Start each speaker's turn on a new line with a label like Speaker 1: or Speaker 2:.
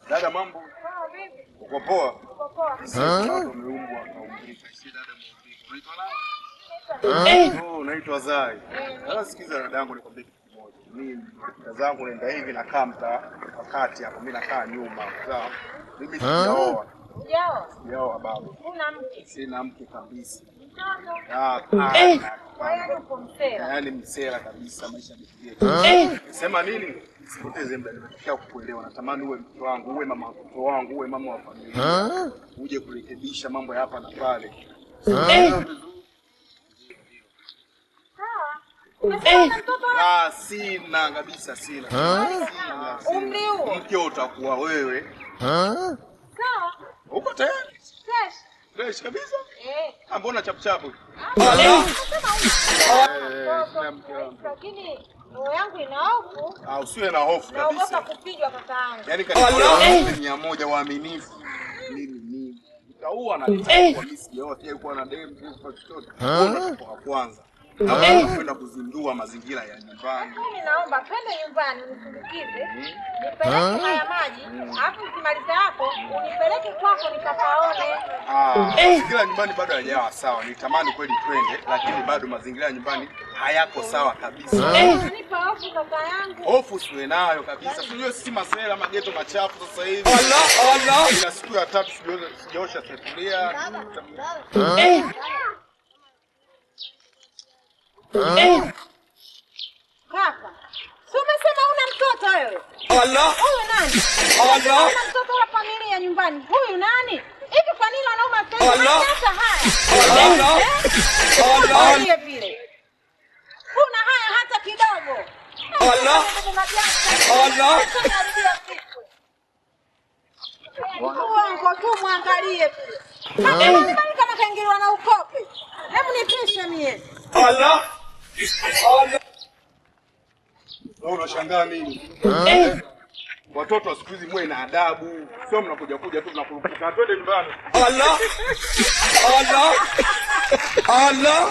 Speaker 1: Dada mambo? Uko poa?
Speaker 2: Uko poa.
Speaker 1: Umeumbwa kaumbika. Si dada muumbika. Unaitwa nani? Oh, naitwa Zai. Sasa sikiza dadangu nikwambie kitu kimoja. Mimi kazangu naenda hivi na kamta wakati hapo mimi nakaa nyuma. Sawa? Mimi sijaoa. Sijaoa baba.
Speaker 2: Una mke?
Speaker 1: Sina mke kabisa.
Speaker 2: Mtoto? Kwa hiyo uko msela.
Speaker 1: Yaani msela kabisa maisha yamefikia. Sema nini? Sipoteze muda nimetokea kukuelewa. Natamani uwe mtoto wangu, uwe mama mtoto wangu, uwe mama wa familia. Uje kurekebisha mambo ya hapa na pale. Sina kabisa sina.
Speaker 2: Umri huo?
Speaker 1: Mke utakuwa wewe.
Speaker 2: Sawa.
Speaker 1: Uko tayari?
Speaker 2: Fresh.
Speaker 1: Fresh kabisa? Mbona chapuchapu?
Speaker 2: Lakini roho yangu ina hofu.
Speaker 1: Usiwe na hofu kabisa.
Speaker 2: Naogopa kupigwa kakaangu.
Speaker 1: Yaani katika 100 waaminifu. Mimi nitaua na nitakuwa mimi sijaoa pia yuko na demu kwa chochote. Kwa kwanza. Kwenda kuzindua mazingira ya nyumbani.
Speaker 2: Mimi naomba twende nyumbani unisindikize. Nipeleke haya maji, alafu ukimaliza hapo unipeleke kwako nikapaone.
Speaker 1: Mazingira ya nyumbani bado hayajawa sawa. Nitamani kweli twende lakini bado mazingira ya nyumbani hayako sawa kabisa.
Speaker 2: Nipa hofu kaka yangu.
Speaker 1: Hofu usiwe nayo kabisa. Sio sisi masela mageto machafu sasa hivi. Allah. Ina siku ya 3 sijaosha sufuria.
Speaker 2: Kaka, si umesema una mtoto wewe?
Speaker 1: Allah.
Speaker 2: Huyu nani?
Speaker 1: Allah.
Speaker 2: Una mtoto wa familia nyumbani. Huyu nani? Hivi kwa nini anauma pesa? Hata haya. Allah. Vile vile. Una haya hata kidogo.
Speaker 1: Allah. Allah.
Speaker 2: Mungu tu muangalie pia. Kama kaingiliwa na ukope. Hebu nipishe mie.
Speaker 1: Allah. Allah. Unashangaa nini? Watoto siku hizi mwe na adabu. Sio mnakuja tu tunakurupuka. Twende nyumbani. Allah. Allah. Allah.